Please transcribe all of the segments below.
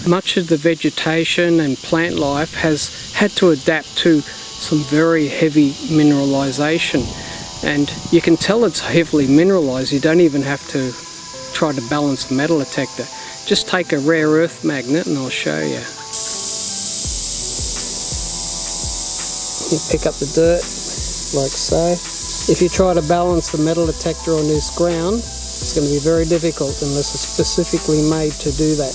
Much of the vegetation and plant life has had to adapt to some very heavy mineralisation, and you can tell it's heavily mineralised. You don't even have to try to balance the metal detector. Just take a rare earth magnet and I'll show you. You pick up the dirt like so. If you try to balance the metal detector on this ground, it's going to be very difficult unless it's specifically made to do that.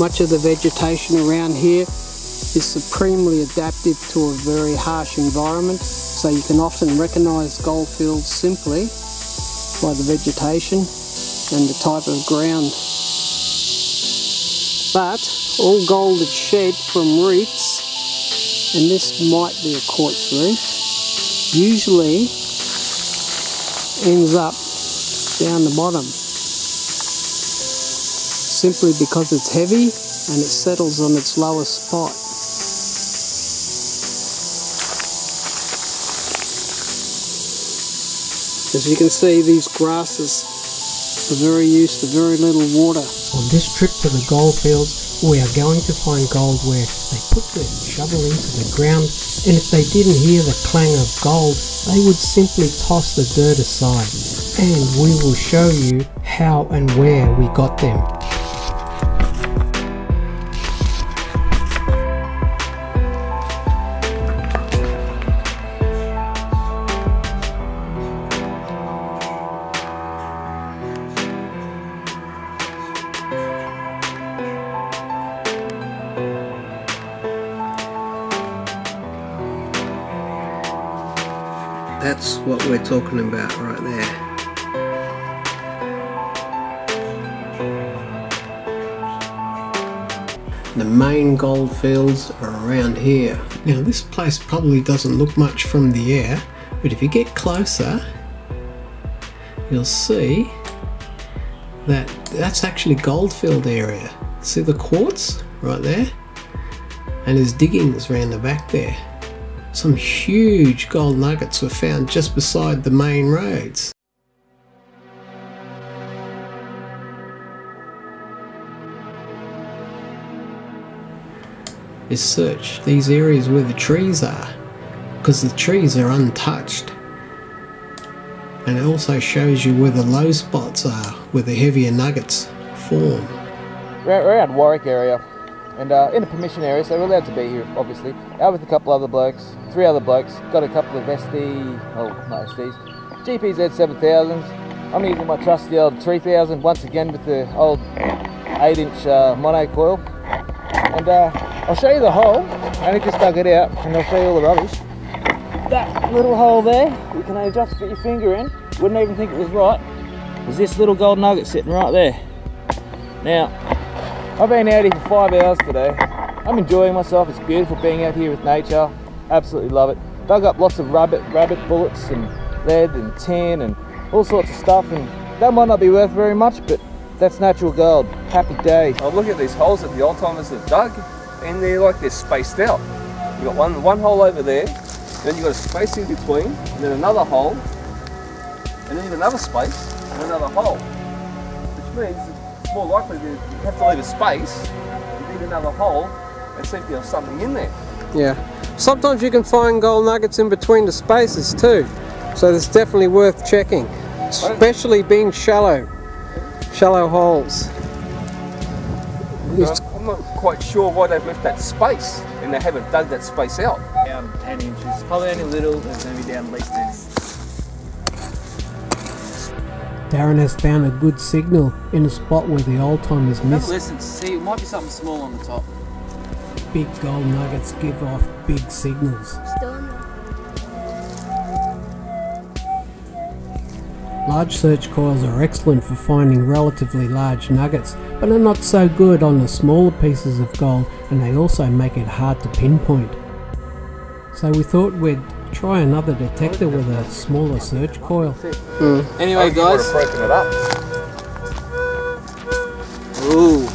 Much of the vegetation around here is supremely adaptive to a very harsh environment, so you can often recognise goldfields simply by the vegetation and the type of ground. But all gold that's shed from reefs, and this might be a quartz reef, usually ends up down the bottom, simply because it's heavy and it settles on its lowest spot. As you can see, these grasses are very used to very little water. On this trip to the goldfields, we are going to find gold where they put the shovel into the ground, and if they didn't hear the clang of gold, they would simply toss the dirt aside. And we will show you how and where we got them. That's what we're talking about right there. The main gold fields are around here. Now this place probably doesn't look much from the air, but if you get closer, you'll see that that's actually goldfield area. See the quartz right there? And there's diggings around the back there. Some huge gold nuggets were found just beside the main roads. Is search these areas where the trees are, because the trees are untouched. And it also shows you where the low spots are, where the heavier nuggets form. We're around Warwick area, and in a permission area, so we're allowed to be here, obviously. Out with a couple other blokes, 3 other blokes, got a couple of GPZ 7000s. I'm using my trusty old 3000, once again with the old 8-inch mono coil. And I'll show you the hole. I only just dug it out, and I'll show you all the rubbish. That little hole there, you can only just fit your finger in, wouldn't even think it was right. There's this little gold nugget sitting right there. Now, I've been out here for 5 hours today. I'm enjoying myself. It's beautiful being out here with nature. Absolutely love it. Dug up lots of rabbit bullets and lead and tin and all sorts of stuff, and that might not be worth very much, but that's natural gold. Happy day. I look at these holes that the old timers have dug, and they're spaced out. You've got one hole over there, then you've got a space in between, and then another hole, and then you've another space, and another hole. Which means it's more likely that you have to leave a space, you need another hole, and see if there's something in there. Yeah. Sometimes you can find gold nuggets in between the spaces too, so it's definitely worth checking, especially being shallow holes. I'm not quite sure why they've left that space and they haven't dug that space out. Down 10 inches, probably only little, it's going to be down at least this. Darren has found a good signal in a spot where the old timers missed. Listen, see, it might be something small on the top. Big gold nuggets give off big signals. Large search coils are excellent for finding relatively large nuggets, but are not so good on the smaller pieces of gold, and they also make it hard to pinpoint. So we thought we'd try another detector with a smaller search coil. Anyway guys, Broken it up. ooh,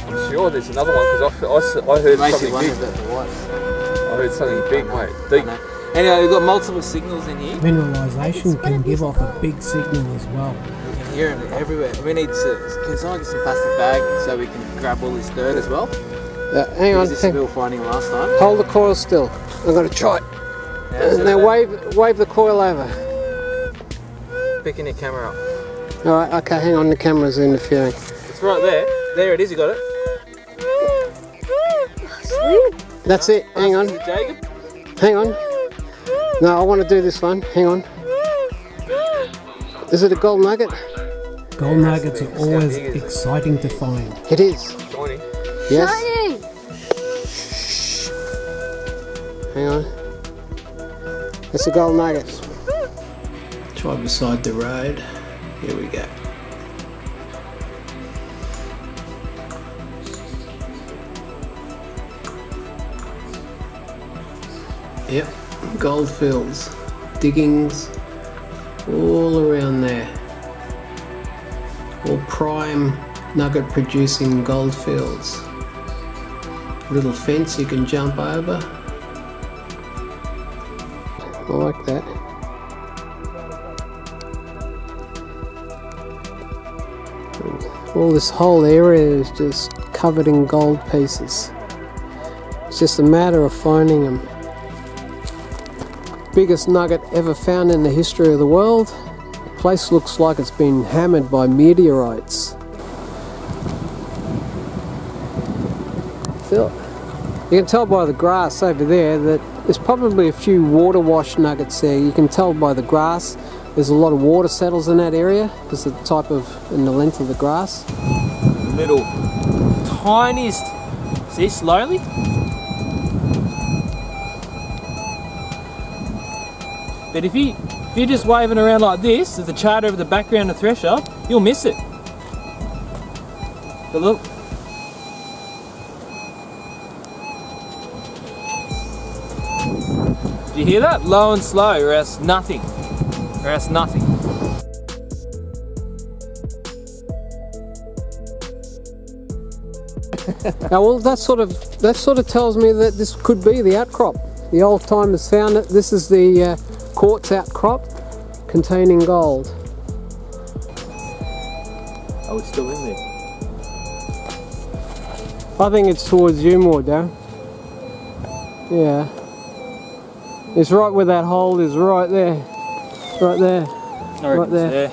I'm sure there's another one because I heard makes you something wonder big. about the what. I heard something big, mate. Deep. Anyway, we've got multiple signals in here. Mineralisation can give off a big signal as well. here and everywhere. We need to, can someone get some plastic bag so we can grab all this dirt as well? Hang on. This is we were finding last time. Hold the coil still. I'm going to try it. Yeah, Now wave the coil over. Picking your camera up. Alright, okay, hang on, the camera's interfering. It's right there. There it is, you got it. That's it, hang on. Jacob? Hang on. No, I want to do this one. Hang on. Is it a gold nugget? Gold nuggets are always exciting to find. It is. Shiny. Yes. Hang on. It's a gold nugget. Try beside the road. Here we go. Yep, gold fields, diggings, all around there. All prime nugget producing gold fields. Little fence you can jump over. I like that. All this whole area is just covered in gold pieces. It's just a matter of finding them. Biggest nugget ever found in the history of the world. The place looks like it's been hammered by meteorites. You can tell by the grass over there that there's probably a few water wash nuggets there. You can tell by the grass. There's a lot of water settles in that area because of the type of and the length of the grass. Little tiniest. See, slowly. But if you're just waving around like this, there's a chart over the background of the threshold, you'll miss it. But look. Did you hear that? Low and slow, or else nothing. Or else nothing. Now, well, that sort of tells me that this could be the outcrop. The old timers found it. This is the quartz outcrop containing gold. Oh, it's still in there. I think it's towards you more, Darren. Yeah. It's right where that hole is, right there. Right there. Right there.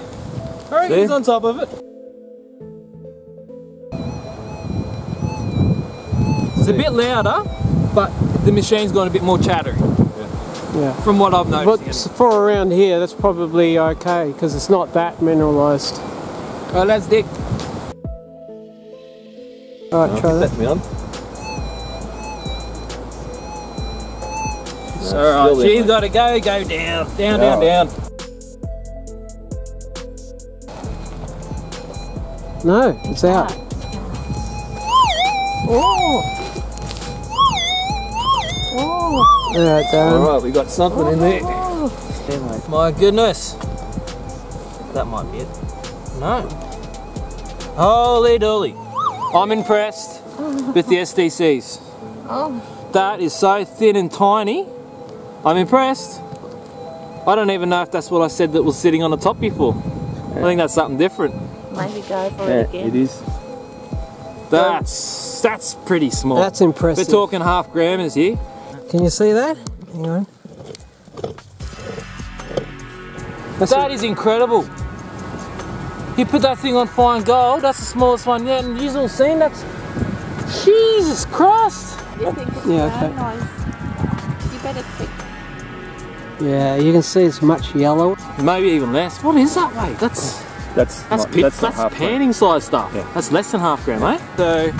I reckon it's on top of it. It's a bit louder, but the machine's gone a bit more chattery. Yeah. From what I've noticed. But for around here, that's probably okay because it's not that mineralised. Alright, let's dig. Alright, try that. That's me on. Alright, she's got to go down, down. No, it's out. Alright, Darren. Alright, we got something in there. My goodness. That might be it. No. Holy dolly. I'm impressed with the SDCs. That is so thin and tiny. I'm impressed. I don't even know if that's what I said that was sitting on the top before. I think that's something different. Maybe go for it again. It is. That's pretty small. That's impressive. We're talking half grammars here. Can you see that? Hang on. That is incredible. You put that thing on fine gold, that's the smallest one yet, and you've all seen that's... Jesus Christ! You think it's okay. You better pick. Yeah, you can see it's much yellow. Maybe even less. What is that weight? That's panning size stuff. Yeah. That's less than half gram, eh? So,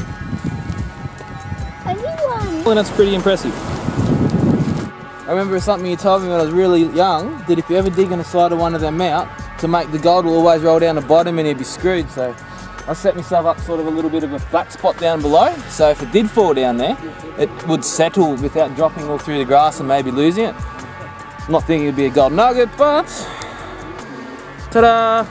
Anyone? well, that's pretty impressive. I remember something you told me when I was really young, that if you ever dig on the side of one of them out, to make the gold will always roll down the bottom and you'd be screwed. So I set myself up sort of a little bit of a flat spot down below, so if it did fall down there, it would settle without dropping all through the grass and maybe losing it. I'm not thinking it'd be a gold nugget, but ta-da!